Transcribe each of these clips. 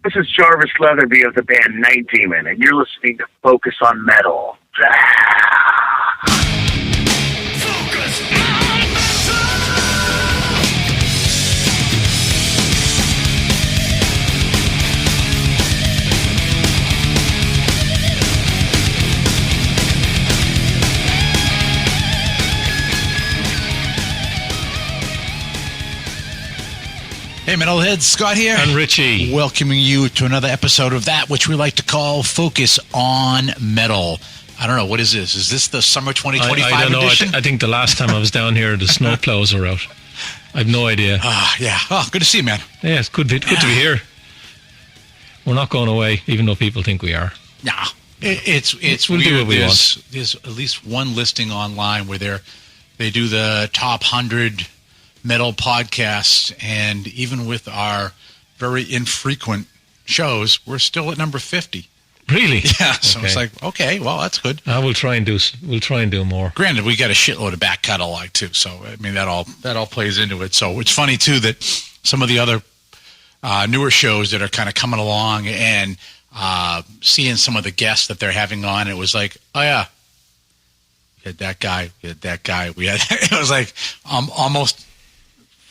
This is Jarvis Leatherby of the band Night Demon, and you're listening to Focus on Metal. Hey, Metalheads, Scott here. And Richie. Welcoming you to another episode of that, which we like to call Focus on Metal. I don't know, what is this? Is this the summer 2025 I don't know. edition? I think the last time I was down here, the snowplows were out. I have no idea. Yeah. Oh, good to see you, man. Yeah, it's good to be here. We're not going away, even though people think we are. Nah. It's We'll weird. do what we want. There's at least one listing online where they do the top 100 metal podcasts, and even with our very infrequent shows, we're still at number 50. Really? Yeah. So Okay. It's like, okay, well, that's good. We'll try and do more. Granted, we got a shitload of back catalog too, so I mean that all plays into it. So it's funny too that some of the other newer shows that are kind of coming along and seeing some of the guests that they're having on, it was like, oh yeah, we had that guy, we had it was like almost.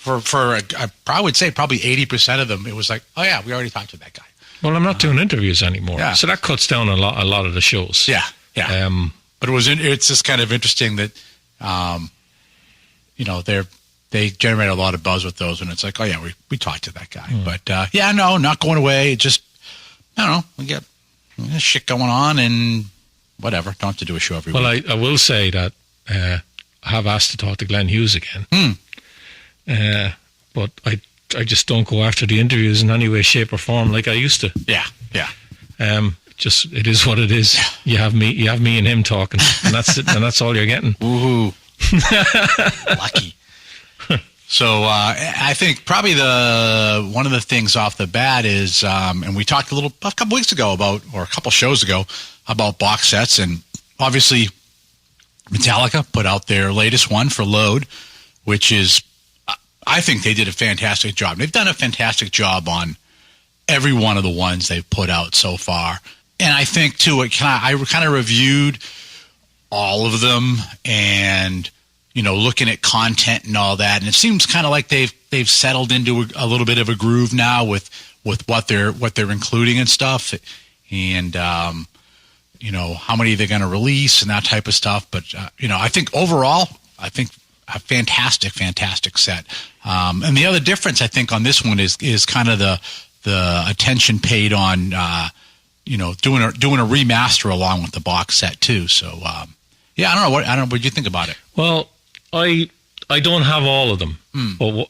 For I would say probably 80% of them, it was like, oh yeah, we already talked to that guy. Well, I'm not doing interviews anymore, so that cuts down a lot of the shows. Yeah. But it's just kind of interesting that, they generate a lot of buzz with those, and it's like, oh yeah, we talked to that guy. But no, not going away. It just, I don't know, we got shit going on and whatever. Don't have to do a show every week. Well, I will say that I have asked to talk to Glenn Hughes again. But I just don't go after the interviews in any way, shape, or form like I used to. Yeah. Just it is what it is. You have me and him talking, and that's it, and that's all you're getting. Woohoo! Lucky. So I think probably one of the things off the bat is, and we talked a couple weeks ago or a couple shows ago about box sets, and obviously Metallica put out their latest one for Load, which is. I think they did a fantastic job. They've done a fantastic job on every one of the ones they've put out so far. And I think, too, I kind of reviewed all of them and, looking at content and all that. And it seems kind of like they've settled into a little bit of a groove now with what they're including and stuff. And, how many they're going to release and that type of stuff. But, I think overall, a fantastic set. And the other difference, I think, on this one is kind of the attention paid on, doing a remaster along with the box set too. So, I don't know what you think about it. Well, I don't have all of them, but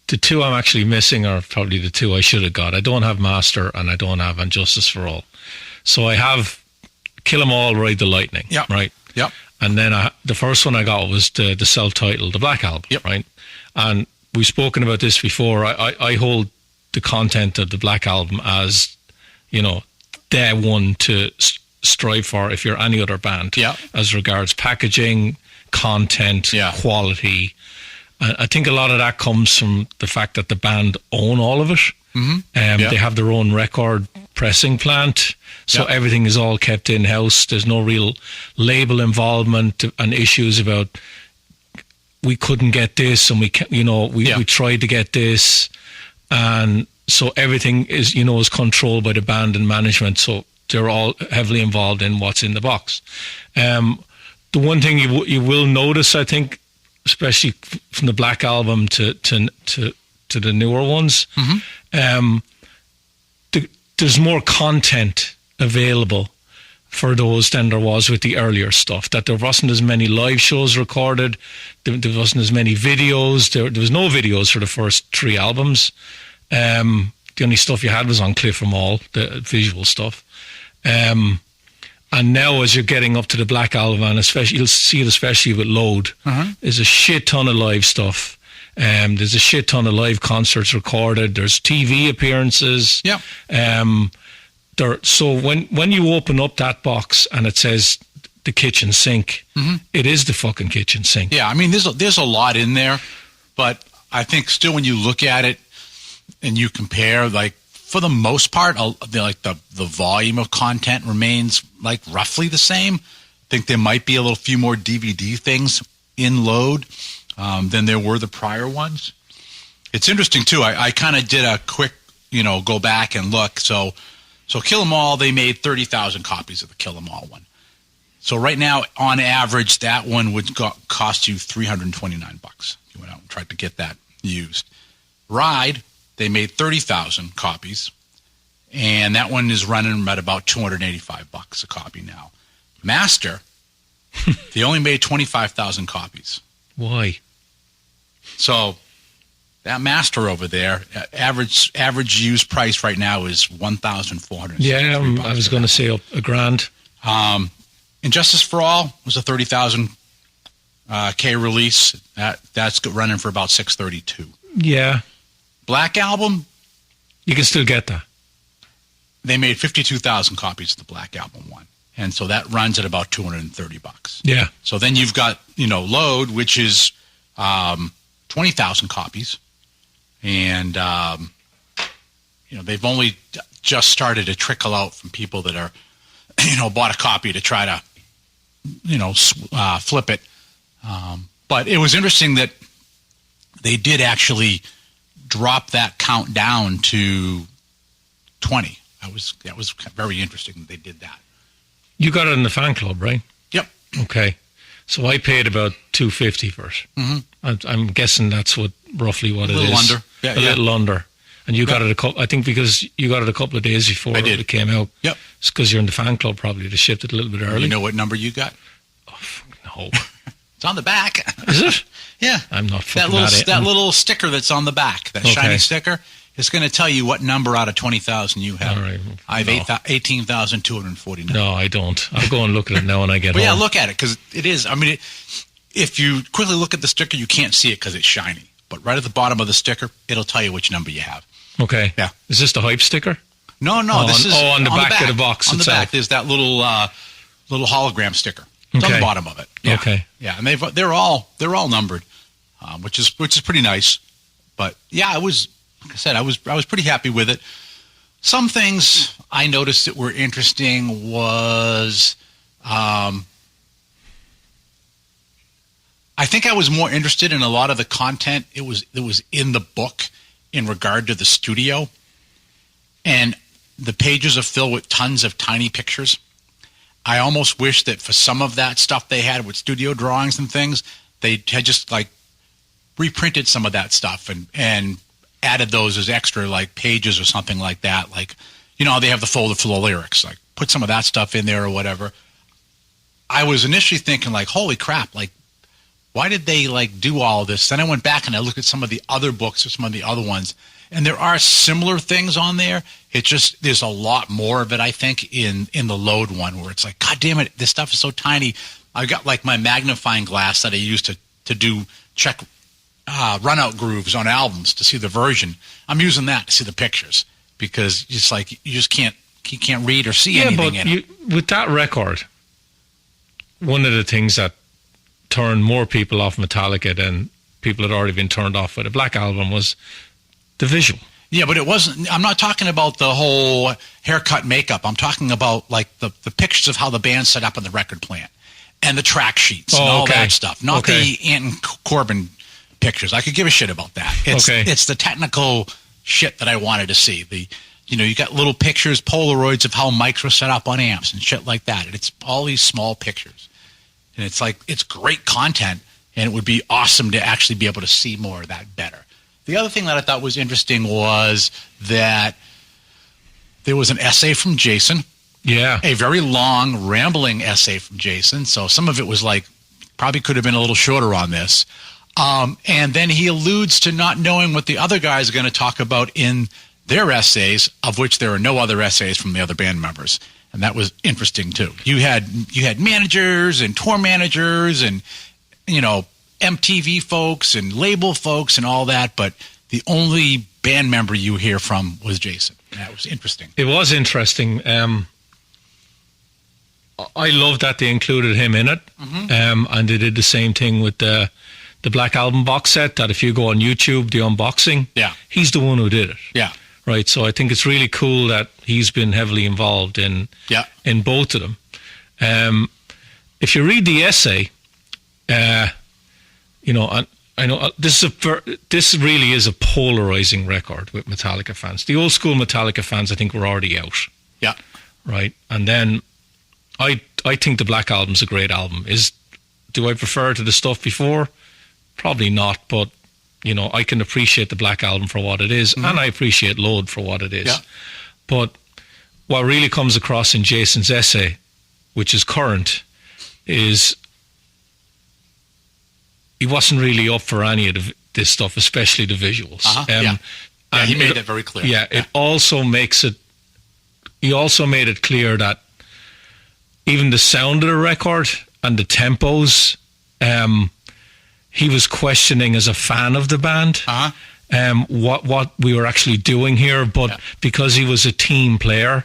the two I'm actually missing are probably the two I should have got. I don't have Master and I don't have Injustice for All. So I have Kill 'Em All, Ride the Lightning. Yeah. Right. Yep. And then the first one I got was the self-titled, the Black Album, yep. Right? And we've spoken about this before. I hold the content of the Black Album as, the one to strive for if you're any other band. Yeah. As regards packaging, content, quality. I think a lot of that comes from the fact that the band own all of it. Mm-hmm. They have their own record pressing plant. So everything is all kept in-house. There's no real label involvement and issues about we couldn't get this and we tried to get this. And so everything is, is controlled by the band and management. So they're all heavily involved in what's in the box. The one thing you will notice, I think, especially from the Black Album to the newer ones, there's more content available for those than there was with the earlier stuff. That there wasn't as many live shows recorded, there wasn't as many videos, there was no videos for the first three albums. The only stuff you had was on Cliff 'Em All, the visual stuff. And now as you're getting up to the Black Album, and especially you'll see it especially with Load, there's a shit ton of live stuff. There's a shit ton of live concerts recorded. There's TV appearances. Yeah. So when you open up that box and it says the kitchen sink, it is the fucking kitchen sink. Yeah, I mean, there's a lot in there, but I think still when you look at it and you compare, like for the most part, the volume of content remains like roughly the same. I think there might be a few more DVD things in load than there were the prior ones. It's interesting too. I kind of did a quick, go back and look. So Kill 'Em All, they made 30,000 copies of the Kill 'Em All one. So right now, on average, that one would cost you $329. You went out and tried to get that used. Ride, they made 30,000 copies, and that one is running at about $285 a copy now. Master, they only made 25,000 copies. Why? So that Master over there, average used price right now is $1,400. Yeah, I was going to say up $1,000. Injustice for All was a 30,000 K release. That's running for about $632. Yeah. Black Album, you can still get that. They made 52,000 copies of the Black Album one, and so that runs at about $230. Yeah. So then you've got Load, which is 20,000 copies, and they've only just started to trickle out from people that are bought a copy to try to flip it. But it was interesting that they did actually drop that count down to 20. That was very interesting that they did that. You got it in the fan club, right? Yep. Okay. So I paid about $250 for it. Mm-hmm. I'm guessing that's roughly what it is. A little under. Yeah, a little under. And you got it I think because you got it a couple of days before it came out. Yep. It's because you're in the fan club probably. They shipped it a little bit early. You know what number you got? Oh, no. It's on the back. Is it? Yeah. I'm not fucking that little sticker that's on the back, that shiny sticker, is going to tell you what number out of 20,000 you have. All right. I have 18,249. No, I don't. I'll go and look at it now when I get home. Yeah, look at it because it is. I mean, if you quickly look at the sticker, you can't see it because it's shiny. But right at the bottom of the sticker, it'll tell you which number you have. Okay. Yeah. Is this the hype sticker? No. This is on the back of the box on itself. The back, there's that little hologram sticker. It's on the bottom of it. Yeah. Okay. Yeah, and they're all numbered, which is pretty nice. But yeah, like I said, I was pretty happy with it. Some things I noticed that were interesting was I think I was more interested in a lot of the content that was in the book in regard to the studio, and the pages are filled with tons of tiny pictures. I almost wish that for some of that stuff they had with studio drawings and things, they had just like reprinted some of that stuff and added those as extra like pages or something like that. Like, they have the folder full of lyrics, like put some of that stuff in there or whatever. I was initially thinking like, holy crap, like why did they like do all of this? Then I went back and I looked at some of the other books or some of the other ones, and there are similar things on there. It's just there's a lot more of it, I think, in the Load one, where it's like, God damn it, this stuff is so tiny. I got like my magnifying glass that I use to check run out grooves on albums to see the version. I'm using that to see the pictures because it's like you just can't read or see anything in it. With that record, one of the things that turned more people off Metallica than people had already been turned off with the Black Album was the visual. Yeah, but it wasn't. I'm not talking about the whole haircut, makeup. I'm talking about like the pictures of how the band set up in the record plant and the track sheets and all that stuff. Not the Ant and Corbin pictures. I could give a shit about that. It's the technical shit that I wanted to see. You got little pictures, Polaroids of how mics were set up on amps and shit like that. And it's all these small pictures. And it's like, it's great content, and it would be awesome to actually be able to see more of that better. The other thing that I thought was interesting was that there was an essay from Jason. Yeah. A very long, rambling essay from Jason. So some of it was like, probably could have been a little shorter on this. And then he alludes to not knowing what the other guys are going to talk about in their essays, of which there are no other essays from the other band members. And that was interesting too. You had managers and tour managers and MTV folks and label folks and all that, but the only band member you hear from was Jason. And that was interesting. It was interesting. I love that they included him in it, and they did the same thing with the Black Album box set. That if you go on YouTube, the unboxing, yeah, he's the one who did it. Yeah. right? So I think it's really cool that he's been heavily involved in both of them. If you read the essay, you know, I know this really is a polarizing record with Metallica fans. The old school Metallica fans, I think, were already out. Yeah. Right. And then I think the Black Album's a great album. Do I prefer to the stuff before? Probably not, but you know, I can appreciate the Black Album for what it is, and I appreciate Load for what it is. Yeah. But what really comes across in Jason's essay, which is current, is he wasn't really up for any of this stuff, especially the visuals. He made it very clear. Yeah, it also makes it. He also made it clear that even the sound of the record and the tempos, he was questioning as a fan of the band what we were actually doing here. But because he was a team player,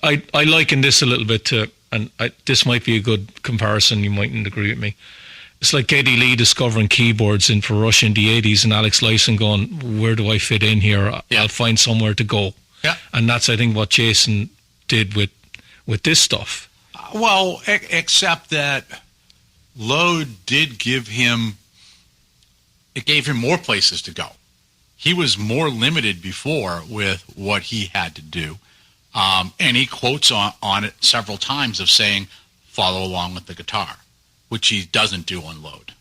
I liken this a little bit to, and this might be a good comparison. You mightn't agree with me. It's like Geddy Lee discovering keyboards in for Rush in the 80s and Alex Lifeson going, where do I fit in here? I'll find somewhere to go. Yeah. And that's, I think, what Jason did with this stuff. Well, except that Load did give him, it gave him more places to go. He was more limited before with what he had to do. And he quotes on it several times of saying, follow along with the guitar, which he doesn't do on Load.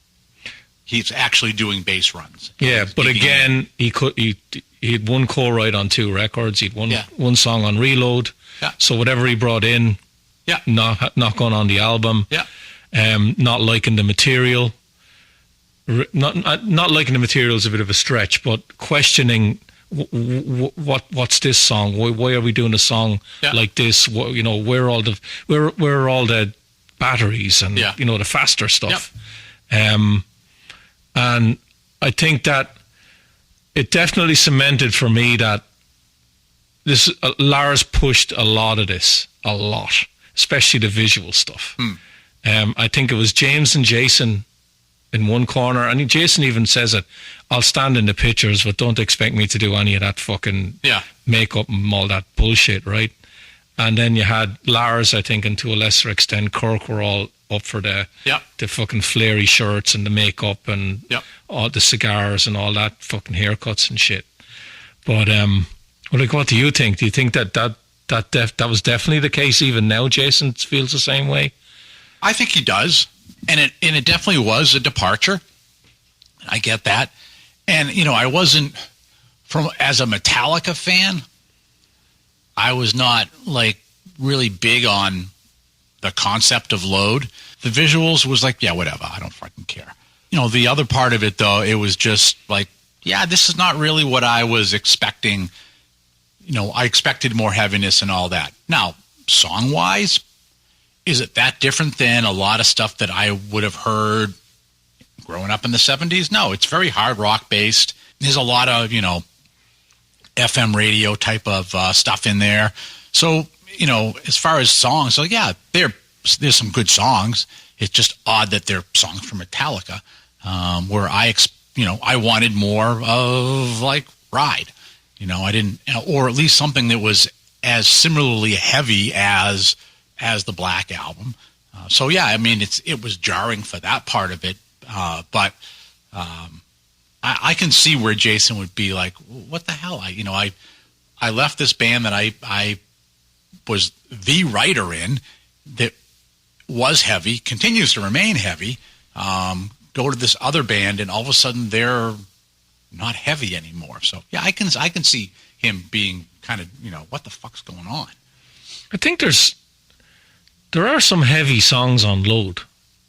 He's actually doing bass runs. Yeah, but again, he had one co-write on 2 records. He'd one song on Reload. Yeah. So whatever he brought in, not going on the album. Yeah. Not liking the material. Not liking the material is a bit of a stretch, but questioning what's this song? Why are we doing a song like this? You know, where are all the batteries and you know, the faster stuff? And I think that it definitely cemented for me that this Lars pushed a lot of this, especially the visual stuff. I think it was James and Jason in one corner, and Jason even says it, I'll stand in the pictures, but don't expect me to do any of that fucking makeup and all that bullshit, right? And then you had Lars, I think, and to a lesser extent Kirk were all up for the fucking flary shirts and the makeup and all the cigars and all that fucking haircuts and shit. But what do you think? Do you think that was definitely the case even now? Jason feels the same way? I think he does. And it definitely was a departure. I get that. And, you know, I wasn't, as a Metallica fan, I was not, like, really big on the concept of Load. The visuals was like, yeah, whatever, I don't fucking care. You know, the other part of it, though, it was just like, yeah, this is not really what I was expecting. You know, I expected more heaviness and all that. Now, song-wise, is it that different than a lot of stuff that I would have heard growing up in the 70s? No, it's very hard rock based. There's a lot of, you know, FM radio type of stuff in there. So, you know, as far as songs, so yeah, there's some good songs. It's just odd that they're songs from Metallica, where I wanted more of like Ride. You know, I didn't, or at least something that was as similarly heavy as the Black Album. So yeah, I mean, it was jarring for that part of it. But I can see where Jason would be like, what the hell? I left this band that I was the writer in, that was heavy, continues to remain heavy, go to this other band, and all of a sudden they're not heavy anymore. So yeah, I can see him being kind of, you know, what the fuck's going on? I think there are some heavy songs on Load.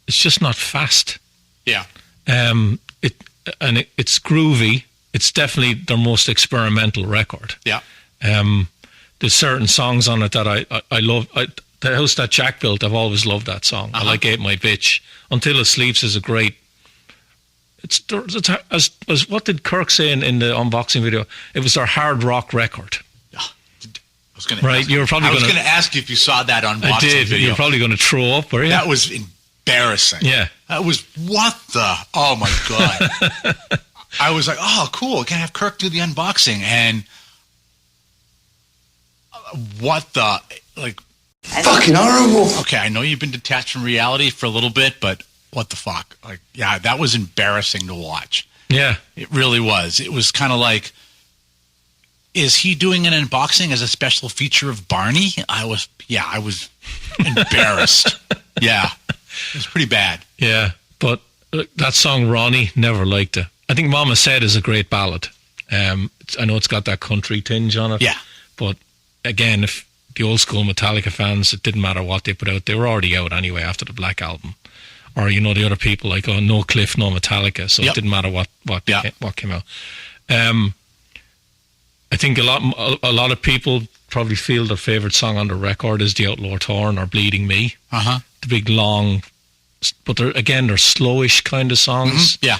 It's just not fast. Yeah. It's groovy. It's definitely their most experimental record. Yeah. There's certain songs on it that I love. The House That Jack Built, I've always loved that song. I like Ate My Bitch. Until It Sleeps is a great. It's as what did Kirk say in the unboxing video? It was their hard rock record. I was going to ask you if you saw that unboxing video. You were probably going to throw up, were you? That was embarrassing. Yeah. That was, what the? Oh, my God. I was like, oh, cool. Can I have Kirk do the unboxing? And what the, like, fucking horrible. Okay, I know you've been detached from reality for a little bit, but what the fuck? Like, yeah, that was embarrassing to watch. Yeah. It really was. It was kind of like, is he doing an unboxing as a special feature of Barney? I was embarrassed. Yeah, it was pretty bad. Yeah, but that song, Ronnie, never liked it. I think Mama Said is a great ballad. I know it's got that country tinge on it. Yeah. But again, if the old school Metallica fans, it didn't matter what they put out. They were already out anyway after the Black Album. Or, you know, the other people like, oh, no Cliff, no Metallica. So it didn't matter what came out. I think a lot of people probably feel their favourite song on the record is The Outlaw Torn or Bleeding Me. Uh-huh. The big, long, but they're slowish kind of songs. Mm-hmm. Yeah.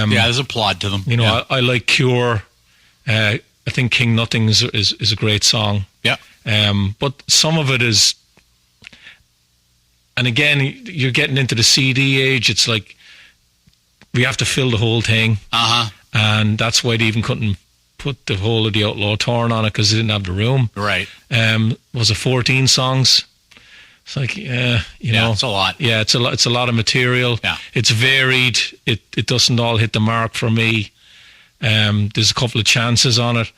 There's a plot to them. You know, I like Cure. I think King Nothing is a great song. Yeah. But some of it is, and again, you're getting into the CD age. It's like we have to fill the whole thing. Uh-huh. And that's why they even couldn't put the whole of The Outlaw Torn on it, because they didn't have the room. Right. Was it 14 songs? It's like, you know, it's a lot. Yeah, it's a lot of material. Yeah. It's varied. It doesn't all hit the mark for me. There's a couple of chances on it.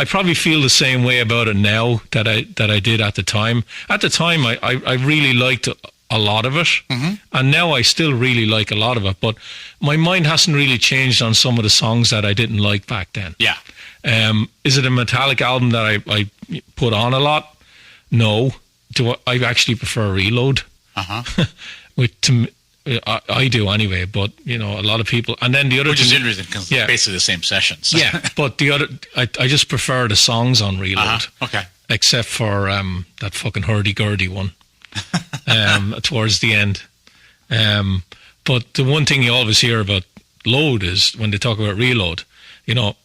I probably feel the same way about it now that I did at the time. At the time, I really liked a lot of it, mm-hmm. and now I still really like a lot of it. But my mind hasn't really changed on some of the songs that I didn't like back then. Yeah. Is it a Metallica album that I put on a lot? No. I actually prefer Reload. Uh-huh. I do anyway, but you know, a lot of people, and then the other, which is interesting because it's basically the same sessions. Yeah, but the other, I just prefer the songs on Reload. Uh-huh. Okay. Except for that fucking hurdy-gurdy one towards the end. But the one thing you always hear about Load is when they talk about Reload, you know,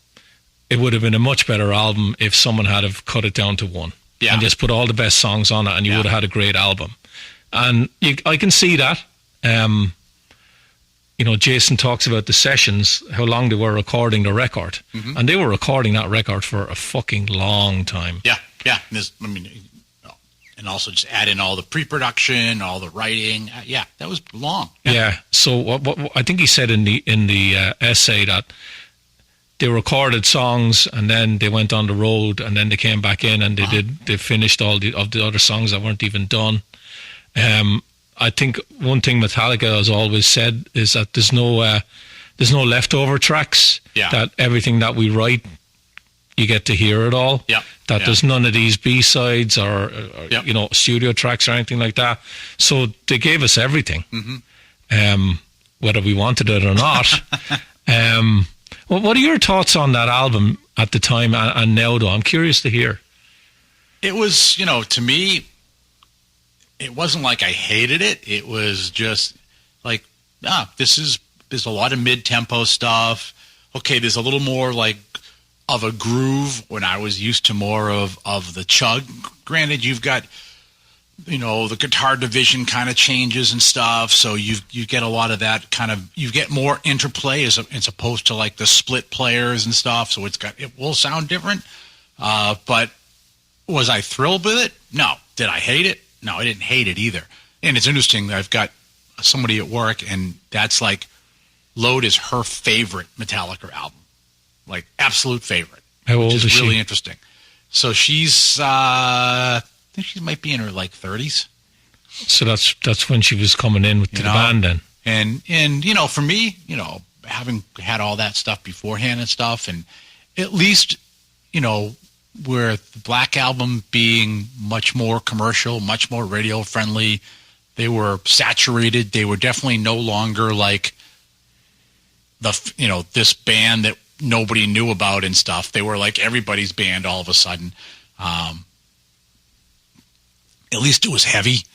it would have been a much better album if someone had have cut it down to one. Yeah. And just put all the best songs on it, and you would have had a great album. And I can see that. You know, Jason talks about the sessions, how long they were recording the record. Mm-hmm. And they were recording that record for a fucking long time. Yeah, yeah. And also just add in all the pre-production, all the writing. Yeah, that was long. Yeah. So what I think he said in the essay that they recorded songs and then they went on the road and then they came back in and they finished all the other songs that weren't even done. I think one thing Metallica has always said is that there's no leftover tracks. Yeah. That everything that we write, you get to hear it all. Yeah. That there's none of these B-sides or you know, studio tracks or anything like that. So they gave us everything, mm-hmm. Whether we wanted it or not. What are your thoughts on that album at the time and now, though? I'm curious to hear. It was, you know, to me, it wasn't like I hated it. It was just like, there's a lot of mid-tempo stuff. Okay, there's a little more like of a groove when I was used to more of the chug. Granted, you've got, you know, the guitar division kind of changes and stuff, so you get a lot of that kind of, you get more interplay as opposed to like the split players and stuff, so it will sound different. But was I thrilled with it? No. Did I hate it? No, I didn't hate it either. And it's interesting that I've got somebody at work, and that's like, Load is her favorite Metallica album. Like, absolute favorite. How old is she? Which is really interesting. So she's, I think she might be in her, like, 30s. So that's when she was coming in to the band then. And you know, for me, you know, having had all that stuff beforehand and stuff, and at least, you know, where the Black Album being much more commercial, much more radio friendly, they were saturated. They were definitely no longer like this band that nobody knew about and stuff. They were like everybody's band all of a sudden. At least it was heavy,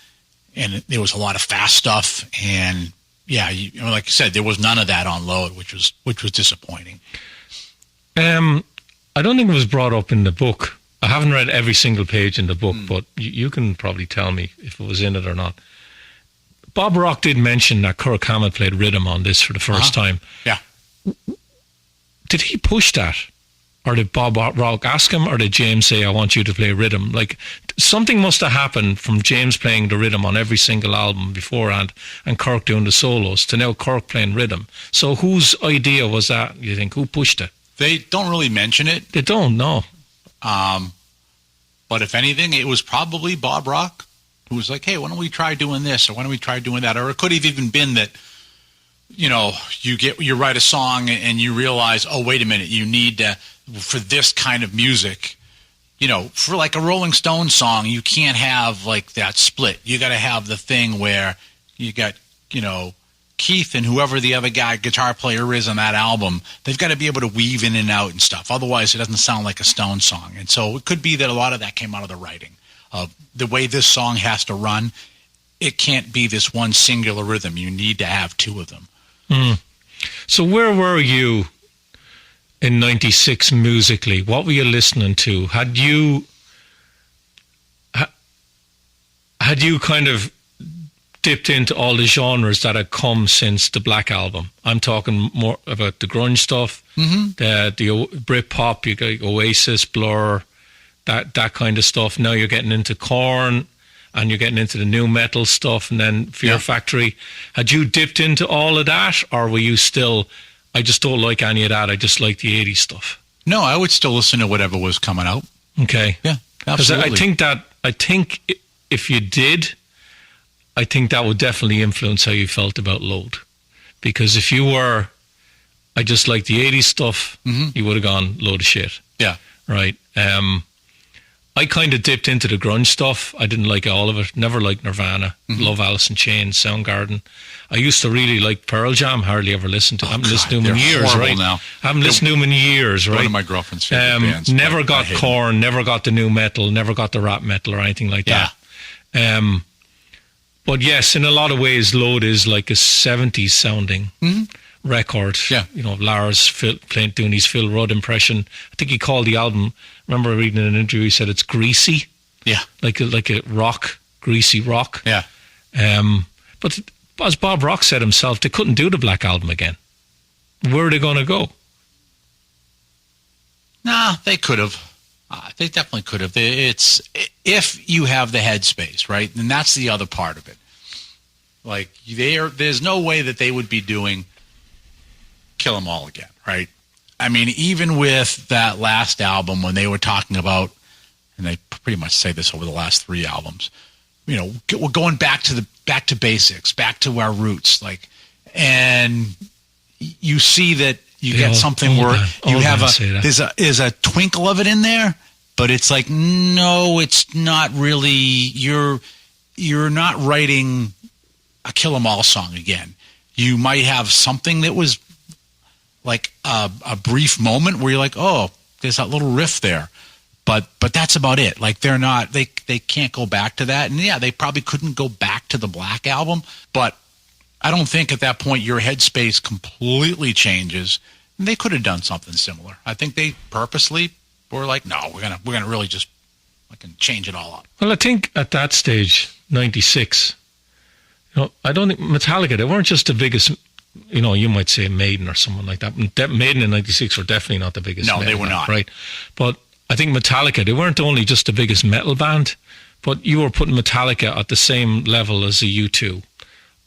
and there was a lot of fast stuff. And yeah, like I said, there was none of that on Load, which was disappointing. I don't think it was brought up in the book. I haven't read every single page in the book, but you can probably tell me if it was in it or not. Bob Rock did mention that Kirk Hammett played rhythm on this for the first time. Yeah. Did he push that? Or did Bob Rock ask him, or did James say, I want you to play rhythm? Like, something must have happened from James playing the rhythm on every single album beforehand and Kirk doing the solos to now Kirk playing rhythm. So whose idea was that, you think? Who pushed it? They don't really mention it. They don't, no. But if anything, it was probably Bob Rock who was like, hey, why don't we try doing this, or why don't we try doing that? Or it could have even been that, you know, you write a song and you realize, oh, wait a minute, you need to, for this kind of music, you know, for like a Rolling Stones song, you can't have like that split. You got to have the thing where you got, you know, Keith and whoever the other guitar player is on that album, they've got to be able to weave in and out and stuff. Otherwise, it doesn't sound like a Stone song. And so it could be that a lot of that came out of the writing of the way this song has to run. It can't be this one singular rhythm. You need to have two of them. So where were you in 96 musically? What were you listening to? Had you kind of dipped into all the genres that had come since the Black Album? I'm talking more about the grunge stuff, the Britpop, you got Oasis, Blur, that kind of stuff. Now you're getting into Korn, and you're getting into the new metal stuff, and then Fear Factory. Had you dipped into all of that, or were you still, I just don't like any of that, I just like the 80s stuff? No, I would still listen to whatever was coming out. Okay. Yeah, absolutely. Because I think if you did, I think that would definitely influence how you felt about Load. Because if you were, I just like the 80s stuff, you would have gone, load of shit. Yeah. Right. I kind of dipped into the grunge stuff. I didn't like all of it. Never liked Nirvana. Love Alice in Chains, Soundgarden. I used to really like Pearl Jam. Hardly ever listened to them. I haven't listened to them in years, right? Now. I haven't listened to them in years, right? One of my girlfriend's favorite bands. Never got Korn, never got the new metal, never got the rap metal or anything like that. But yes, in a lot of ways, Load is like a 70s sounding record. Yeah. You know, Lars doing his Phil Rudd impression. I think he called the album, remember reading in an interview, he said it's greasy. Yeah. Like a rock, greasy rock. Yeah. But as Bob Rock said himself, they couldn't do the Black Album again. Where are they going to go? Nah, they could have. They definitely could have. It's if you have the headspace, right? And that's the other part of it. Like there's no way that they would be doing Kill 'Em All again, right? I mean, even with that last album when they were talking about, and they pretty much say this over the last 3 albums, you know, we're going back to basics, back to our roots, like, and you see that you get something where you have there's a twinkle of it in there, but it's like, no, it's not really. You're not writing a Kill 'Em All song again. You might have something that was like a brief moment where you're like, oh, there's that little riff there, but that's about it. Like they can't go back to that, and yeah, they probably couldn't go back to the Black Album, but I don't think at that point your headspace completely changes. They could have done something similar. I think they purposely were like, no, we're gonna really just change it all up. Well, I think at that stage, 96, you know, I don't think Metallica, they weren't just the biggest, you know, you might say Maiden or someone like that. Maiden in 96 were definitely not the biggest. No, they were not. Right. But I think Metallica, they weren't only just the biggest metal band, but you were putting Metallica at the same level as a U2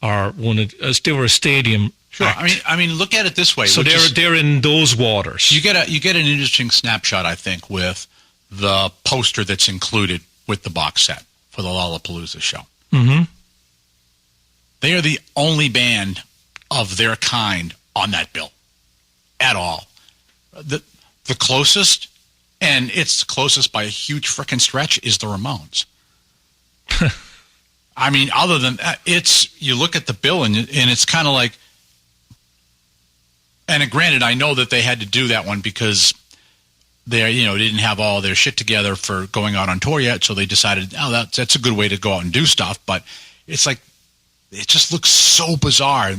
or as they were a stadium. Sure. Act. I mean, look at it this way. So they're in those waters. You get an interesting snapshot, I think, with the poster that's included with the box set for the Lollapalooza show. Mm-hmm. They are the only band of their kind on that bill at all. The closest, and it's closest by a huge frickin' stretch, is the Ramones. I mean, other than you look at the bill and it's kind of like, and granted, I know that they had to do that one because they didn't have all their shit together for going out on tour yet, so they decided, oh, that's a good way to go out and do stuff. But it's like, it just looks so bizarre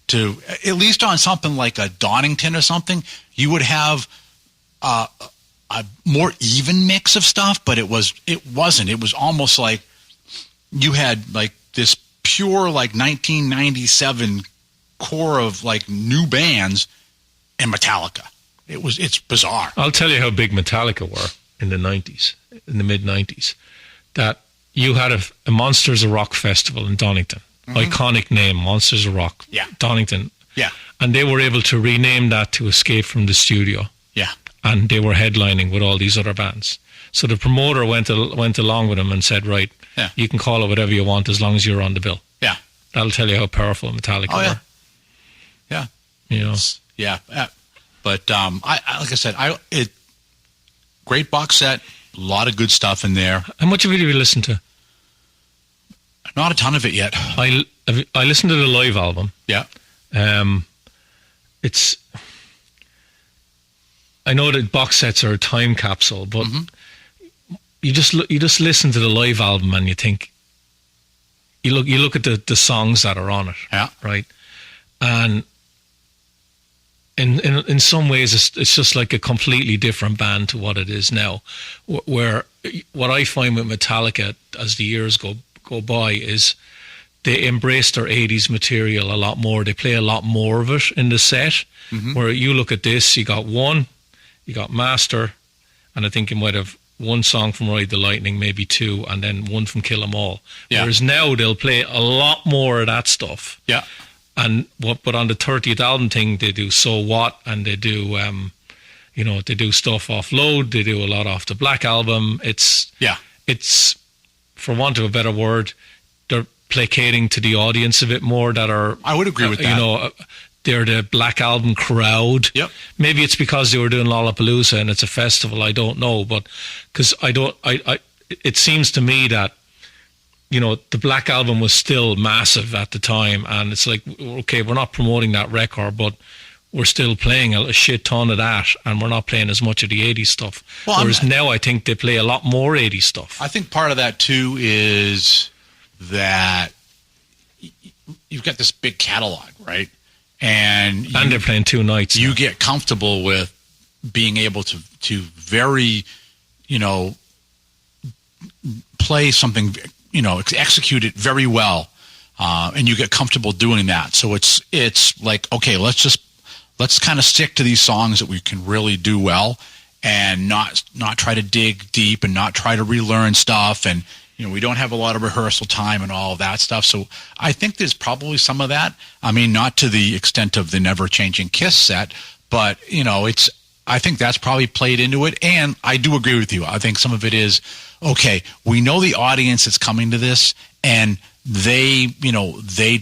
to, at least on something like a Donington or something, you would have a more even mix of stuff, but it wasn't. It was almost like you had like this pure like 1997 core of like new bands and Metallica. It's bizarre. I'll tell you how big Metallica were in the 90s, in the mid 90s. That you had a Monsters of Rock festival in Donington. Iconic name, Monsters of Rock. Yeah. Donington. Yeah. And they were able to rename that to Escape from the Studio. Yeah. And they were headlining with all these other bands. So the promoter went along with them and said, right, you can call it whatever you want as long as you're on the bill. Yeah. That'll tell you how powerful Metallica were. Yeah. You know. Yeah. But I like I said, great box set, a lot of good stuff in there. How much of it have you listened to? Not a ton of it yet. I listened to the live album. Yeah. It's. I know that box sets are a time capsule, but you just listen to the live album and you think. You look at the songs that are on it. Yeah. Right. And in some ways, it's just like a completely different band to what it is now. Where what I find with Metallica as the years go by is they embrace their 80s material a lot more. They play a lot more of it in the set. Where you look at this, you got Master, and I think you might have one song from Ride the Lightning, maybe two, and then one from Kill 'Em All. Yeah. Whereas now they'll play a lot more of that stuff. Yeah. But on the 30th album thing, they do So What, and they do, they do stuff off Load. They do a lot off the Black Album. It's, for want of a better word, they're placating to the audience a bit more that are. I would agree with that. They're the Black Album crowd. Yep. Maybe it's because they were doing Lollapalooza and it's a festival. I don't know, but because it seems to me that. The Black Album was still massive at the time, and it's like, okay, we're not promoting that record, but we're still playing a shit ton of that, and we're not playing as much of the 80s stuff. Whereas now I think they play a lot more 80s stuff. I think part of that, too, is that you've got this big catalog, right? And they're playing two nights. You get comfortable with being able to very, play something, execute it very well, and you get comfortable doing that. So it's like, okay, let's kind of stick to these songs that we can really do well, and not try to dig deep and not try to relearn stuff. And we don't have a lot of rehearsal time and all of that stuff. So I think there's probably some of that. I mean, not to the extent of the Never Changing Kiss set, but I think that's probably played into it. And I do agree with you. I think some of it is, okay, we know the audience is coming to this, and they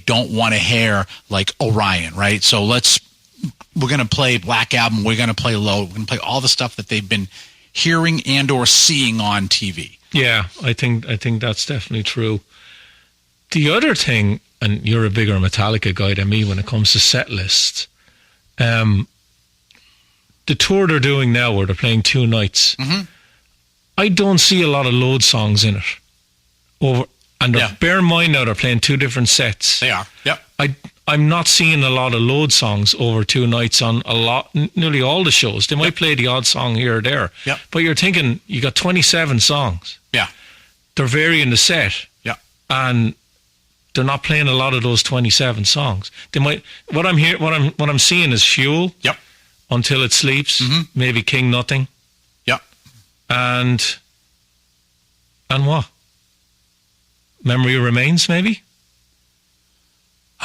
don't want to hear like Orion, right? So we're going to play Black Album, we're going to play Low, we're going to play all the stuff that they've been hearing and or seeing on TV. Yeah, I think that's definitely true. The other thing, and you're a bigger Metallica guy than me when it comes to set lists, the tour they're doing now where they're playing two nights, I don't see a lot of Load songs in it. Bear in mind now they're playing two different sets. They are, yep. I'm not seeing a lot of Load songs over two nights on nearly all the shows. They might play the odd song here or there. Yep. But you're thinking, you got 27 songs. Yeah. They're varying the set. Yeah. And they're not playing a lot of those 27 songs. They might. What I'm seeing is Fuel. Yep. Until It Sleeps. Maybe King Nothing. Yep. And what? Memory Remains, maybe?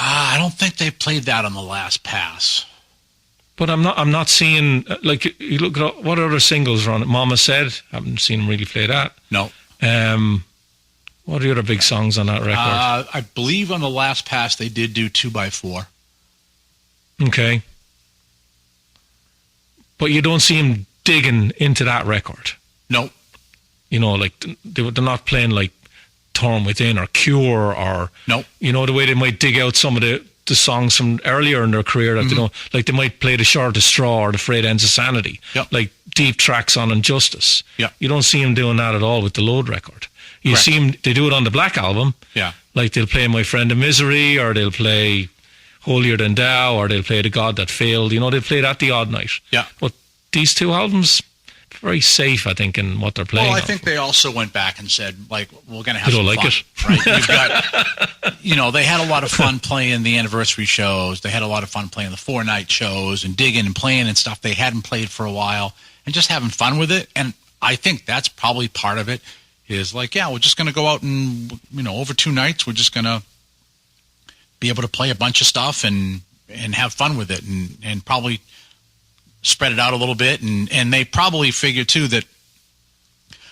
I don't think they played that on the last pass. But I'm not seeing, like, you look at what other singles are on it. Mama Said, haven't seen them really play that. No. What are the other big songs on that record? I believe on the last pass they did do 2x4. Okay. But you don't see him digging into that record. No. Like, they're not playing like Torn Within or Cure or... No. The way they might dig out some of the songs from earlier in their career that they don't... Like, they might play The Shortest Straw or The Frayed Ends of Sanity. Yep. Like, deep tracks on Injustice. Yeah. You don't see him doing that at all with the Load record. You see him... They do it on the Black Album. Yeah. Like, they'll play My Friend in Misery, or they'll play Holier Than Thou, or they'll play The God That Failed. They'll play that the odd night. Yeah. But these two albums, very safe, I think, in what they're playing. Well, I think they also went back and said, like, we're going to have you some don't like fun, it, right? You've got, they had a lot of fun playing the anniversary shows. They had a lot of fun playing the 4-night shows and digging and playing and stuff they hadn't played for a while and just having fun with it. And I think that's probably part of it is like, yeah, we're just going to go out and, over 2 nights, we're just going to be able to play a bunch of stuff and have fun with it and probably spread it out a little bit. And they probably figure, too, that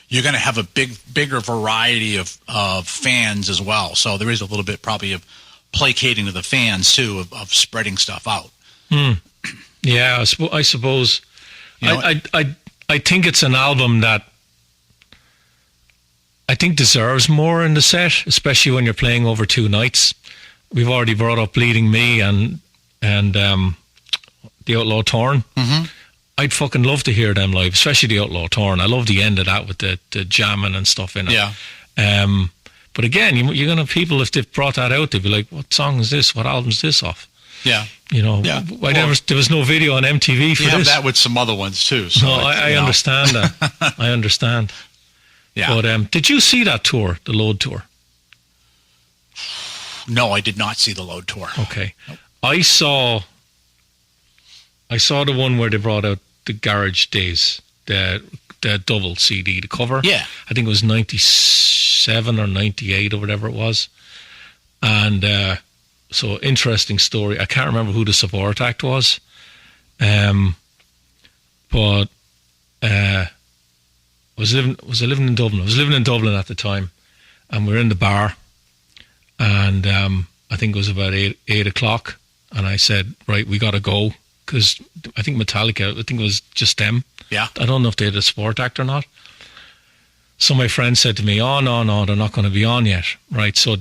you're going to have a bigger variety of fans as well. So there is a little bit probably of placating to the fans, too, of spreading stuff out. Yeah, I suppose. I think it's an album that I think deserves more in the set, especially when you're playing over 2 nights. We've already brought up Bleeding Me and The Outlaw Torn. Mm-hmm. I'd fucking love to hear them live, especially The Outlaw Torn. I love the end of that with the jamming and stuff in it. Yeah. But again, you're going to have people, if they've brought that out, they'd be like, what song is this? What album is this off? Yeah. Yeah. There was no video on MTV for you have this. that with some other ones, too. So no, I understand that. I understand. Yeah. But did you see that tour, the Load Tour? No, I did not see the Load Tour. Okay. Nope. I saw the one where they brought out the Garage Days, the double CD, the cover. Yeah. I think it was 97 or 98 or whatever it was. And so, interesting story. I can't remember who the support act was. But I was living in Dublin. I was living in Dublin at the time. And we were in the bar. And I think it was about 8 o'clock. And I said, right, we got to go. Because I think Metallica, I think it was just them. Yeah. I don't know if they had a support act or not. So my friend said to me, oh, no, they're not going to be on yet. Right. So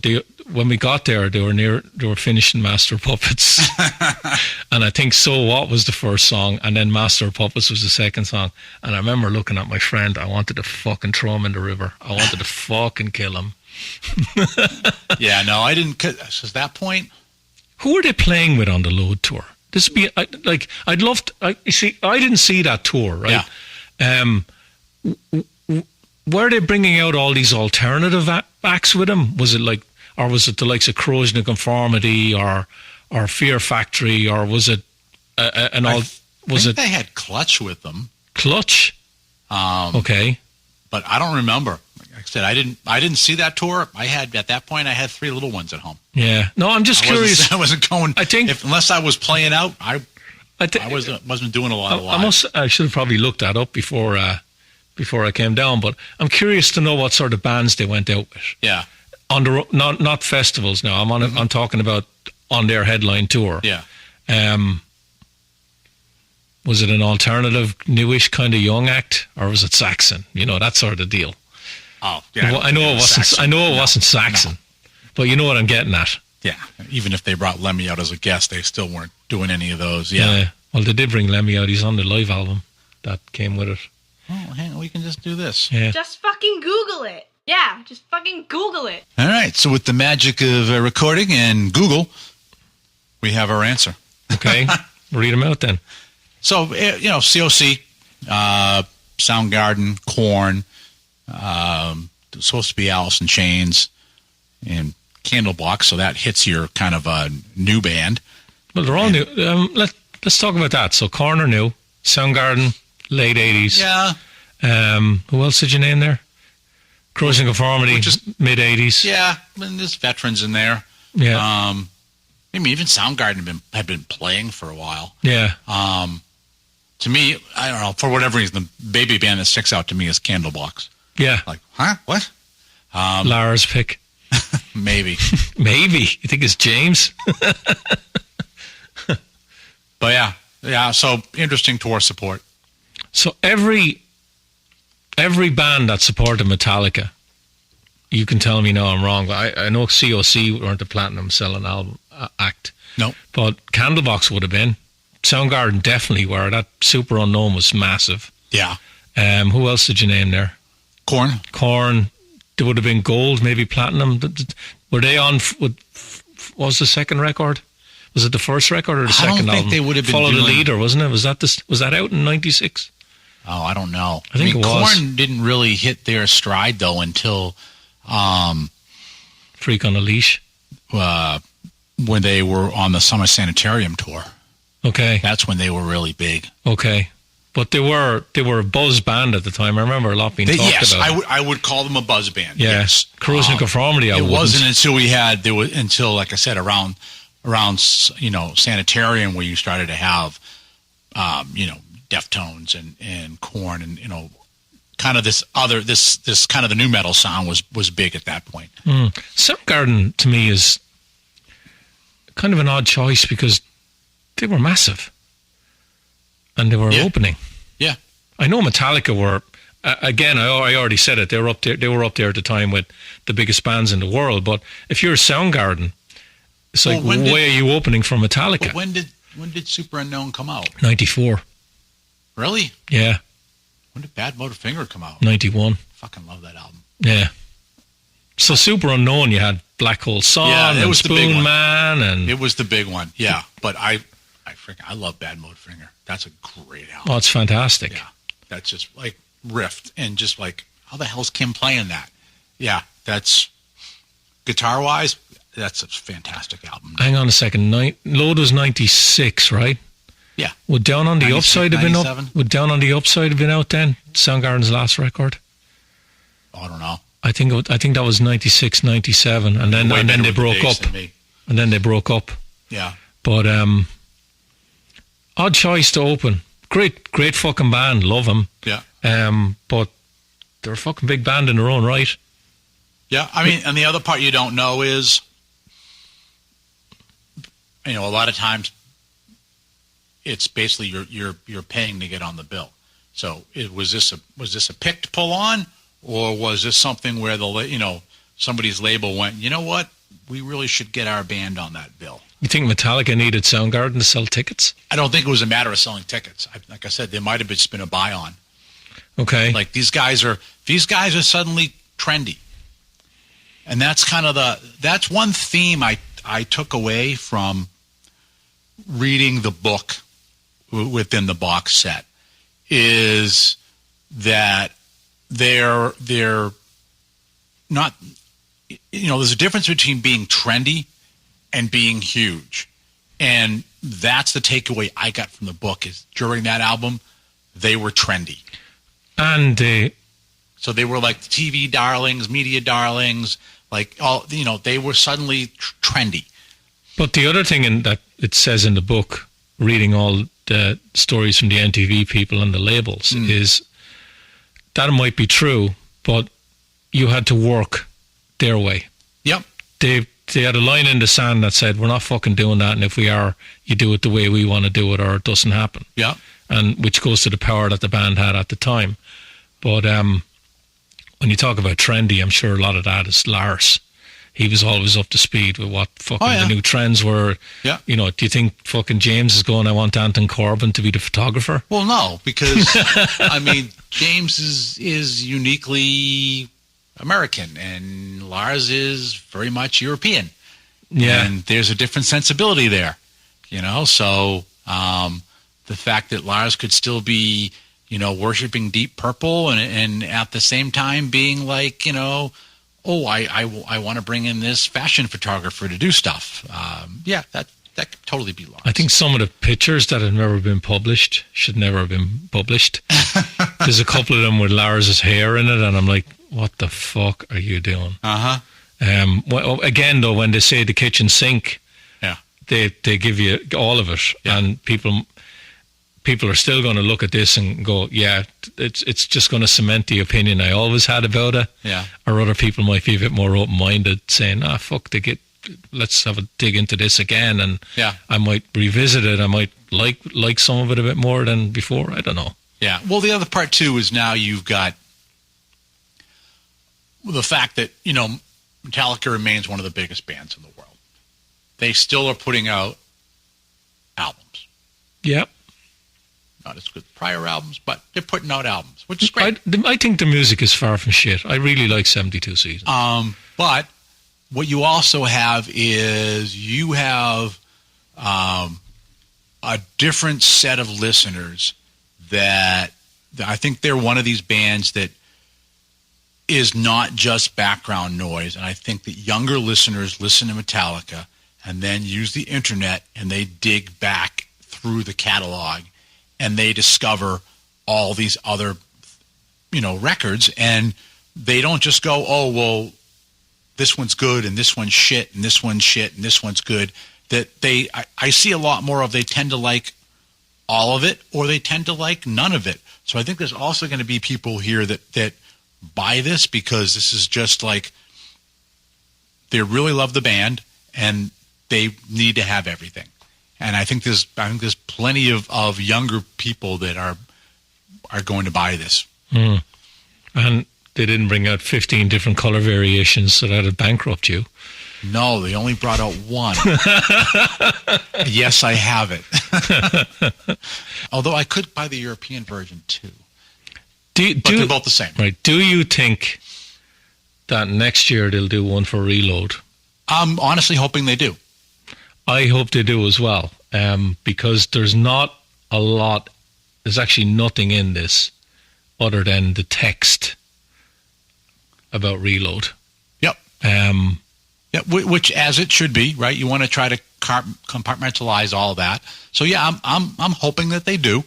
when we got there, they were finishing Master of Puppets. And I think So What was the first song. And then Master of Puppets was the second song. And I remember looking at my friend. I wanted to fucking throw him in the river. I wanted to fucking kill him. Yeah, no, I didn't. So at that point, who were they playing with on the Load Tour? This be like I'd love to. You see, I didn't see that tour, right? Yeah. Were they bringing out all these alternative acts with them? Was it like, or was it the likes of Corrosion of Conformity or Fear Factory, or was it an all? Was it they had Clutch with them? Clutch. Okay. But I don't remember. Like I said, I didn't see that tour. At that point I had 3 little ones at home. Yeah. No, I'm just curious. I wasn't going. I think unless I was playing out, I wasn't doing a lot of live. I should have probably looked that up before I came down. But I'm curious to know what sort of bands they went out with. Yeah. On the not festivals now. I'm talking about on their headline tour. Yeah. Was it an alternative, newish kind of young act, or was it Saxon? That sort of deal. Oh, yeah. I know it wasn't. Saxon. I know it wasn't Saxon, but you know what I'm getting at. Yeah. Even if they brought Lemmy out as a guest, they still weren't doing any of those. Yeah. Well, they did bring Lemmy out. He's on the live album that came with it. Oh, hang on. We can just do this. Yeah. Just fucking Google it. Yeah, just fucking Google it. All right. So with the magic of recording and Google, we have our answer. Okay. Read them out then. So, COC, Soundgarden, Korn, supposed to be Alice in Chains, and Candlebox, so that hits your kind of a new band. Well, they're all new. Let's talk about that. So, Korn are new, Soundgarden, late 80s. Yeah. Who else did you name there? Corrosion Conformity, mid 80s. Yeah, and there's veterans in there. Yeah. Even Soundgarden had been playing for a while. Yeah. To me, I don't know, for whatever reason, the baby band that sticks out to me is Candlebox. Yeah. Like, huh? What? Lara's pick. Maybe. Maybe. You think it's James? But yeah. So interesting tour support. So every band that supported Metallica, you can tell me now I'm wrong, but I know COC weren't a platinum selling album act. No. But Candlebox would have been. Soundgarden definitely were. That Super Unknown was massive. Yeah. Who else did you name there? Korn. There would have been gold, maybe platinum. Were they on? What was the second record? Was it the first record or the second album? I don't think they would have been Follow the Leader, wasn't it? Was that out in '96? Oh, I don't know. I think it was. Korn didn't really hit their stride though until Freak on a Leash. When they were on the Summer Sanitarium tour. Okay. That's when they were really big. Okay. But they were a buzz band at the time. I remember a lot being talked about. Yes, I would call them a buzz band. Yeah. Yes. Corrosion Conformity, I It wouldn't. wasn't until like I said, around Sanitarium where you started to have, Deftones and Korn and, kind of this kind of the new metal sound was big at that point. Soundgarden, to me, is kind of an odd choice because they were massive. And they were opening. Yeah. I know Metallica were, again, I already said it, they were up there at the time with the biggest bands in the world, but if you're Soundgarden, it's like, why are you opening for Metallica? When did Super Unknown come out? 94. Really? Yeah. When did Bad Motorfinger come out? 91. Fucking love that album. Yeah. So Super Unknown, you had Black Hole Sun and Spoon Man. And it was the big one, yeah. But I love Bad Motorfinger. That's a great album. Oh, it's fantastic. Yeah. That's just like riffed and just like, how the hell's Kim playing that? Yeah, that's guitar-wise, that's a fantastic album. Hang on a second. Load was 96, right? Yeah. Would Down on the Upside have been up? Would Down on the Upside have been out then? Soundgarden's last record? Oh, I don't know. I think that was 96, 97, and then they broke up. And then they broke up. Yeah. But odd choice to open. Great fucking band. Love them. Yeah. But they're a fucking big band in their own right. Yeah. I mean, and the other part you don't know is, a lot of times it's basically you're paying to get on the bill. So was this a pick to pull on, or was this something where somebody's label went, you know what, we really should get our band on that bill? You think Metallica needed Soundgarden to sell tickets? I don't think it was a matter of selling tickets. Like I said, there might have just been a buy on. Okay. Like these guys are suddenly trendy, and that's kind of that's one theme I took away from reading the book within the box set, is that they're not, there's a difference between being trendy and being huge. And that's the takeaway I got from the book, is during that album, they were trendy. And so they were like TV darlings, media darlings, like all, they were suddenly trendy. But the other thing that it says in the book, reading all the stories from the NTV people and the labels, is that it might be true, but you had to work their way. Yep. They had a line in the sand that said, we're not fucking doing that, and if we are, you do it the way we want to do it, or it doesn't happen. Yeah. And which goes to the power that the band had at the time. But when you talk about trendy, I'm sure a lot of that is Lars. He was always up to speed with what fucking the new trends were. Yeah. Do you think fucking James is going, I want Anton Corbin to be the photographer? Well, no, because, James is uniquely American, and Lars is very much European. Yeah. And there's a different sensibility there, so the fact that Lars could still be, worshiping Deep Purple and at the same time being like, I want to bring in this fashion photographer to do stuff. That could totally be Lars. I think some of the pictures that have never been published should never have been published. There's a couple of them with Lars's hair in it, and I'm like, what the fuck are you doing? Well, again, though, when they say the kitchen sink, they give you all of it, and people are still going to look at this and go, it's just going to cement the opinion I always had about it. Yeah. Or other people might be a bit more open-minded, saying, fuck, let's have a dig into this again, and I might revisit it. I might like some of it a bit more than before. I don't know. Yeah. Well, the other part too is now you've got the fact that Metallica remains one of the biggest bands in the world. They still are putting out albums. Yeah. Not as good as prior albums, but they're putting out albums, which is great. I think the music is far from shit. I really like 72 Seasons. But what you also have is you have a different set of listeners that I think they're one of these bands that is not just background noise. And I think that younger listeners listen to Metallica and then use the internet and they dig back through the catalog and they discover all these other, records, and they don't just go, oh, well, this one's good and this one's shit and this one's shit and this one's good. That I see a lot more of, they tend to like all of it or they tend to like none of it. So I think there's also going to be people here that buy this because this is just like, they really love the band and they need to have everything. And I think there's plenty of younger people that are going to buy this. Mm. And they didn't bring out 15 different color variations so that it'd bankrupt you. No, they only brought out one. Yes, I have it. Although I could buy the European version too. But they're both the same. Right. Do you think that next year they'll do one for Reload? I'm honestly hoping they do. I hope they do as well, because there's not a lot, there's actually nothing in this other than the text about Reload. Yep. Yeah, which, as it should be, right? You want to try to compartmentalize all of that. So yeah, I'm hoping that they do,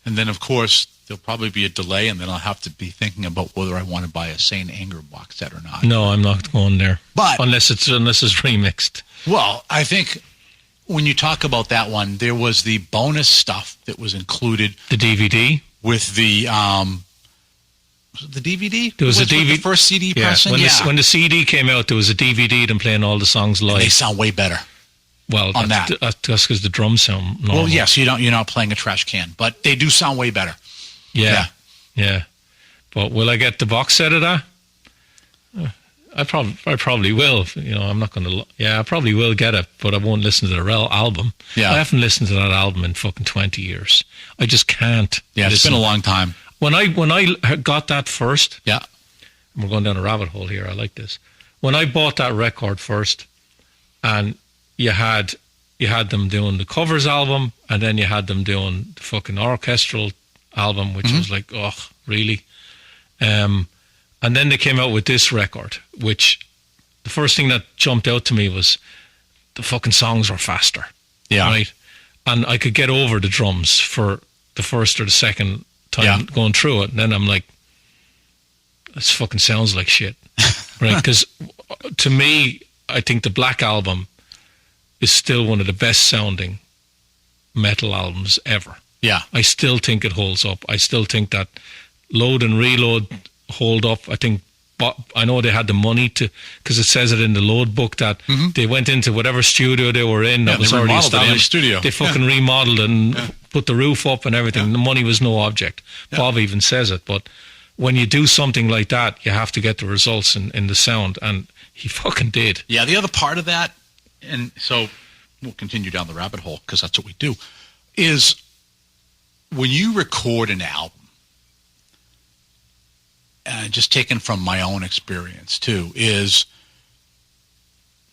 and then of course there'll probably be a delay, and then I'll have to be thinking about whether I want to buy a Saint Anger box set or not. No, I'm not going there. But unless it's remixed. Well, I think when you talk about that one, there was the bonus stuff that was included. The DVD with the the DVD. There was a DVD. The first CD pressing. When the CD came out, there was a DVD of them playing all the songs live. And they sound way better. Well, that's because the drums sound normal. Well, yes, you're not playing a trash can, but they do sound way better. Yeah. But will I get the box set of that? I probably will. I'm not going to. Yeah, I probably will get it, but I won't listen to the album. Yeah, I haven't listened to that album in fucking 20 years. I just can't. Yeah, it's been a long time. When I got that first. Yeah, and we're going down a rabbit hole here. I like this. When I bought that record first, and you had them doing the covers album, and then you had them doing the fucking orchestral album, which was like, oh, really? And then they came out with this record, which the first thing that jumped out to me was the fucking songs were faster. Yeah. Right? And I could get over the drums for the first or the second time going through it. And then I'm like, this fucking sounds like shit. Right? Because to me, I think the Black Album is still one of the best sounding metal albums ever. Yeah. I still think it holds up. I still think that Load and Reload hold up. I know they had the money to, because it says it in the Load book that they went into whatever studio they were in that was already established. Studio. They fucking remodeled it and put the roof up and everything. The money was no object. Bob even says it. But when you do something like that, you have to get the results in the sound, and he fucking did. Yeah, the other part of that, and so we'll continue down the rabbit hole because that's what we do, is when you record an album, just taken from my own experience too, is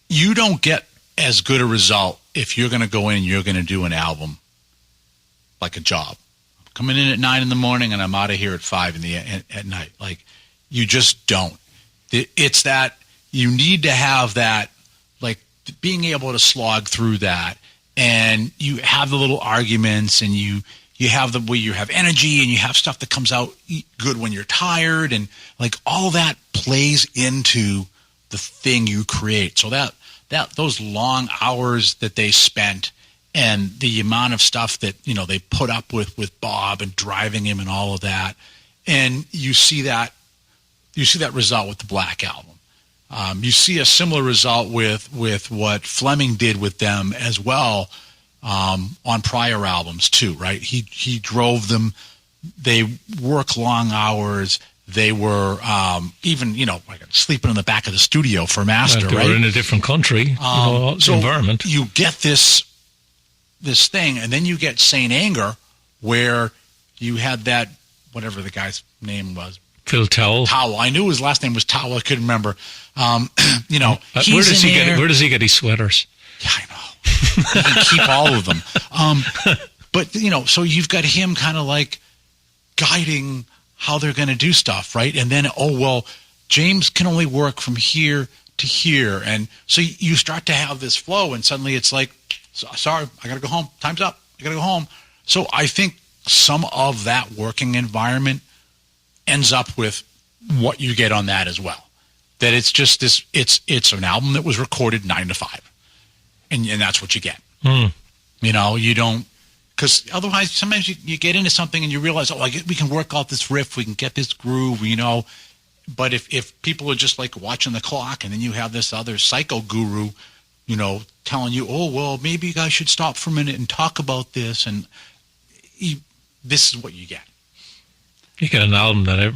you don't get as good a result if you're going to go in and you're going to do an album like a job. I'm coming in at 9 a.m. and I'm out of here at 5 at night. Like, you just don't. It's that you need to have that, like, being able to slog through that, and you have the little arguments, and you have the way you have energy, and you have stuff that comes out good when you're tired, and like all that plays into the thing you create. So that those long hours that they spent, and the amount of stuff that they put up with Bob and driving him and all of that, and you see that result with the Black Album. You see a similar result with what Fleming did with them as well. On prior albums too, right? He drove them. They work long hours. They were even like sleeping in the back of the studio for master. They were in a different country, so environment. You get this thing, and then you get Saint Anger, where you had that, whatever the guy's name was, Phil Towell. I knew his last name was Towell. I couldn't remember. Where does he get his sweaters? Yeah, I know. You can keep all of them. But, so you've got him kind of like guiding how they're going to do stuff, right? And then, James can only work from here to here. And so you start to have this flow, and suddenly it's like, sorry, I got to go home. Time's up. I got to go home. So I think some of that working environment ends up with what you get on that as well. That it's just this, it's an album that was recorded 9 to 5. And that's what you get. You know, you don't, because otherwise sometimes you get into something and you realize, we can work out this riff, we can get this groove, you know. But if people are just like watching the clock, and then you have this other psycho guru, you know, telling you, maybe you guys should stop for a minute and talk about this, and this is what you get. You get an album that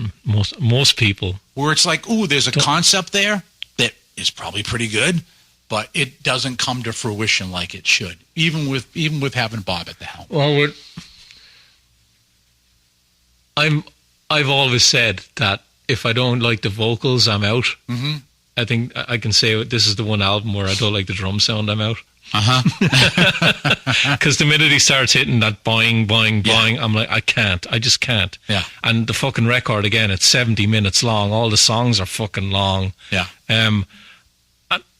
most people, where it's like, there's a concept there that is probably pretty good, but it doesn't come to fruition like it should, even with having Bob at the helm. Well, I've always said that if I don't like the vocals, I'm out. Mm-hmm. I think I can say this is the one album where I don't like the drum sound, I'm out. Because the minute he starts hitting that boing, boing, boing, I'm like, I just can't. Yeah. And the fucking record, again, it's 70 minutes long. All the songs are fucking long. Yeah.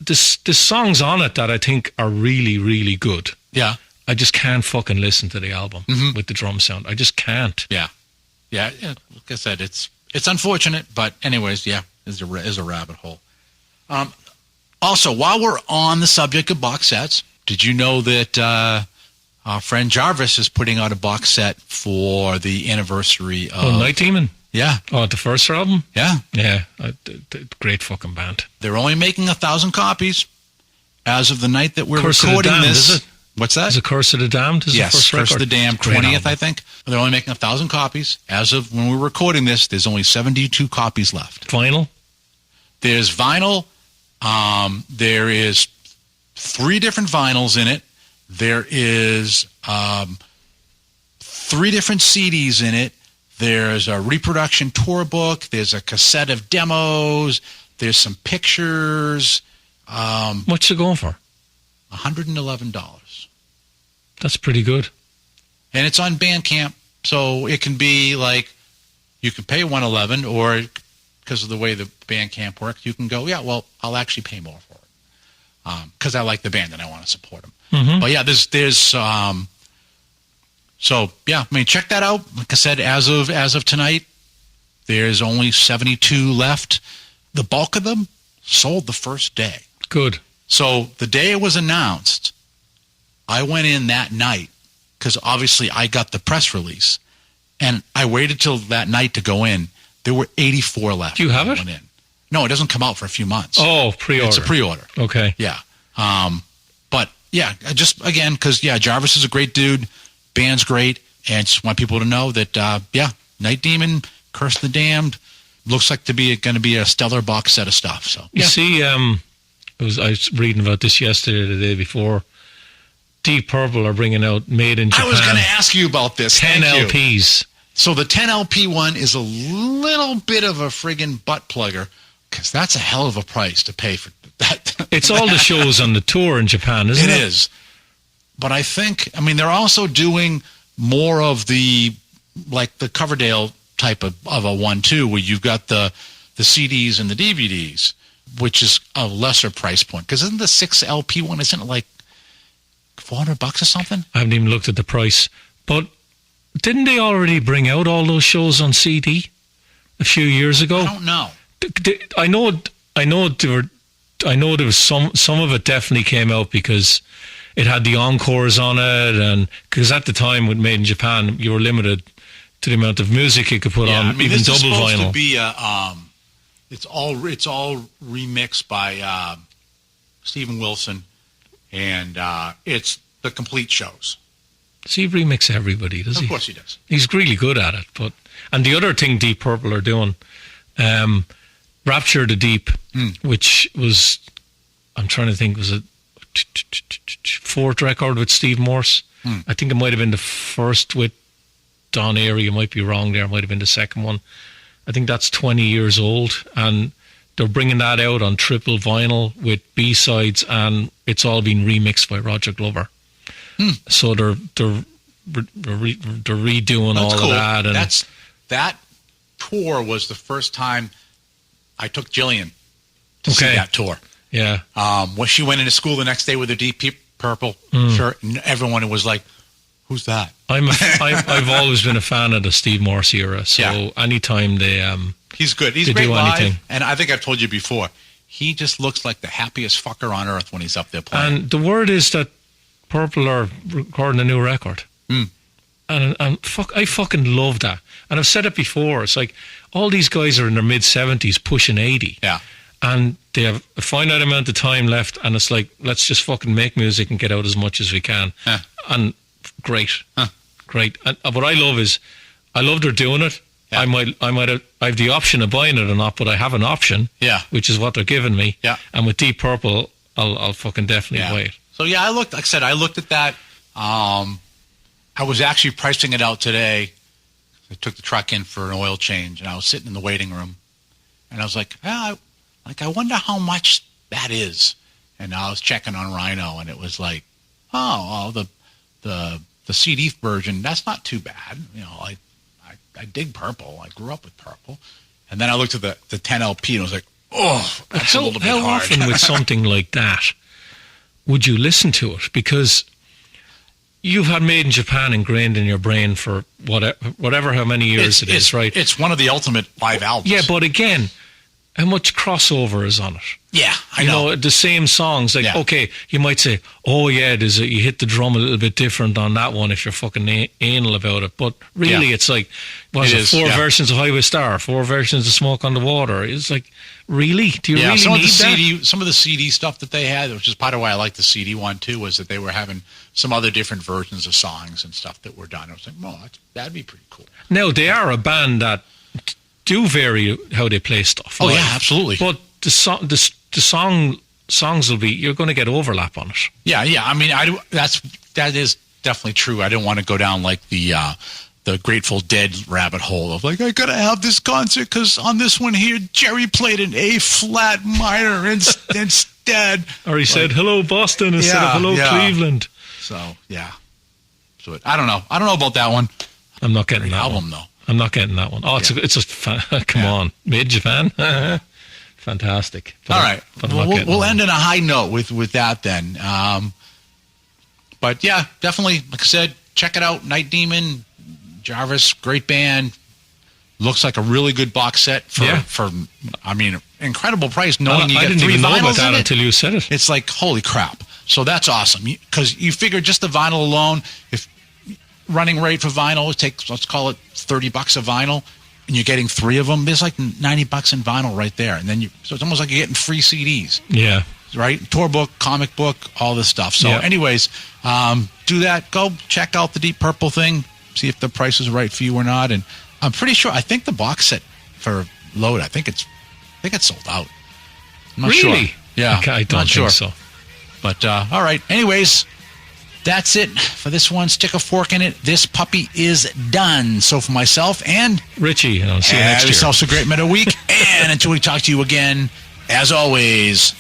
There's songs on it that I think are really, really good. Yeah. I just can't fucking listen to the album with the drum sound. I just can't. Yeah. Yeah. Like I said, it's unfortunate, but anyways, is a rabbit hole. Also, while we're on the subject of box sets, did you know that our friend Jarvis is putting out a box set for the anniversary of Night Demon? Yeah. Oh, the first album? Yeah. Yeah. Great fucking band. They're only making 1,000 copies as of the night that we're recording this. Is it? What's that? Is it Curse of the Damned? Yes, Curse of the Damned, 20th, I think. They're only making 1,000 copies. As of when we're recording this, there's only 72 copies left. Vinyl? There's vinyl. There is 3 different vinyls in it. There is 3 different CDs in it. There's a reproduction tour book. There's a cassette of demos. There's some pictures. What's it going for? $111. That's pretty good. And it's on Bandcamp, so it can be like, you can pay $111, or because of the way the Bandcamp works, you can go, I'll actually pay more for it. Because I like the band and I want to support them. Mm-hmm. But yeah, there's check that out. Like I said, as of tonight, there's only 72 left. The bulk of them sold the first day. Good. So the day it was announced, I went in that night because obviously I got the press release, and I waited till that night to go in. There were 84 left. Do you have it? Went in. No, it doesn't come out for a few months. Oh, pre-order. It's a pre-order. Okay. Yeah. But yeah, just again, because Jarvis is a great dude, band's great, and just want people to know that Night Demon, Curse of the Damned, looks like going to be a stellar box set of stuff. So you see, I was reading about this yesterday, or the day before. Deep Purple are bringing out Made in Japan. I was going to ask you about this. 10 LPs. So the 10 LP one is a little bit of a friggin' butt plugger, because that's a hell of a price to pay for that. It's all the shows on the tour in Japan, isn't it? It is. But I think, they're also doing more of the Coverdale type of a one too, where you've got the CDs and the DVDs, which is a lesser price point. Because isn't the 6 LP one, isn't it like $400 or something? I haven't even looked at the price. But didn't they already bring out all those shows on CD a few years ago? I don't know. I know there was some of it definitely came out because it had the encores on it, and because at the time with Made in Japan, you were limited to the amount of music you could put on, even this double is supposed vinyl. To be it's all remixed by Stephen Wilson, and it's the complete shows. So he remixes everybody, does he? Of course he does. He's really good at it. And the other thing Deep Purple are doing, Rapture the Deep, which was, I'm trying to think, was it 4th record with Steve Morse? I think it might have been the first with Don Airy. I might be wrong there. It might have been the second one. I think that's 20 years old, and they're bringing that out on triple vinyl with B-sides, and it's all been remixed by Roger Glover. So they're redoing all cool. of that, and that tour was the first time I took Jillian to see that tour. Yeah. When she went into school the next day with her Deep Purple shirt, and everyone was like, "Who's that?" I've always been a fan of the Steve Morse era. So anytime they he's good. He's great live, and I think I've told you before. He just looks like the happiest fucker on earth when he's up there playing. And the word is that Purple are recording a new record. And I fucking love that. And I've said it before. It's like all these guys are in their mid-70s, pushing 80. Yeah. And they have a finite amount of time left, and it's like, let's just fucking make music and get out as much as we can. Yeah. And great. Great. And what I love is, I love they're doing it. Yeah. I have the option of buying it or not, but I have an option. Yeah. Which is what they're giving me. Yeah. And with Deep Purple, I'll fucking definitely buy it. So yeah, I looked at that. I was actually pricing it out today. I took the truck in for an oil change, and I was sitting in the waiting room, and I was like, I wonder how much that is. And I was checking on Rhino, and it was like, the CD version, that's not too bad. You know, I dig Purple. I grew up with Purple. And then I looked at the 10 LP, and I was like, that's a little bit hard. How often with something like that would you listen to it? Because you've had Made in Japan ingrained in your brain for whatever how many years it is, right? It's one of the ultimate live albums. Yeah, but again, how much crossover is on it? Yeah, I know. The same songs. Like, okay, you might say, oh yeah, you hit the drum a little bit different on that one if you're fucking anal about it. But really, it's like, four versions of Highway Star, 4 versions of Smoke on the Water. It's like, really? Do you really need that? Some of the CD stuff that they had, which is part of why I like the CD one too, was that they were having some other different versions of songs and stuff that were done. I was like, that'd be pretty cool. Now, they are a band that do vary how they play stuff. Oh, yeah, absolutely. But the songs will be, you're going to get overlap on it. Yeah. I mean, that is definitely true. I don't want to go down like the Grateful Dead rabbit hole of like, I got to have this concert because on this one here, Jerry played an A-flat minor instead. Or he said, hello, Boston, instead of hello, Cleveland. So, yeah. So I don't know. I don't know about that one. I'm not getting that album, one. though. I'm not getting that one. Oh, come on. Made Japan? Fantastic. But all right. We'll end on a high note with that then. But yeah, definitely, like I said, check it out. Night Demon, Jarvis, great band. Looks like a really good box set for I mean, incredible price knowing you get 3 vinyls. I didn't even know about that until you said it. It's like, holy crap. So that's awesome. Because you figure just the vinyl alone, if running rate for vinyl, it takes, let's call it $30 a vinyl, and you're getting 3 of them, there's like $90 in vinyl right there. And then so it's almost like you're getting free CDs. Yeah. Right? Tour book, comic book, all this stuff. So anyways, do that. Go check out the Deep Purple thing. See if the price is right for you or not. And I'm pretty sure, I think the box set for Load, I think it's sold out. I'm not sure. Yeah. Okay, I don't think so. But, all right. Anyways, that's it for this one. Stick a fork in it. This puppy is done. So for myself and Richie, I'll see you next year. Have yourself a great metal week. And until we talk to you again, as always,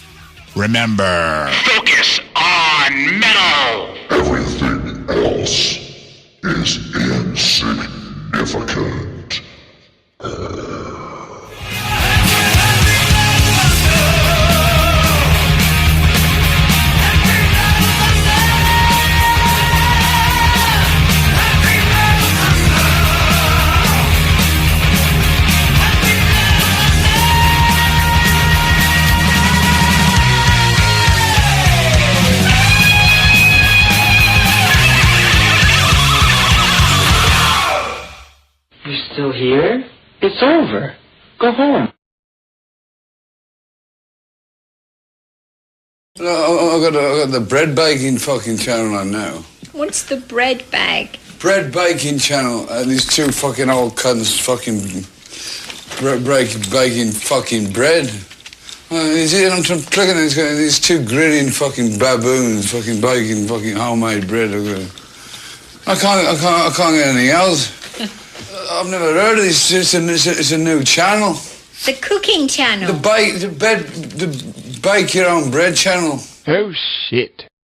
remember, focus on metal. Everything else is insignificant. Still here? It's over. Go home. I got the bread baking fucking channel on now. What's the bread bag? Bread baking channel. These 2 fucking old cunts fucking baking fucking bread. You see, I'm clicking these 2 grinning fucking baboons fucking baking fucking homemade bread. I can't get anything else. I've never heard of this. It's a new channel. The cooking channel. The bake your own bread channel. Oh shit.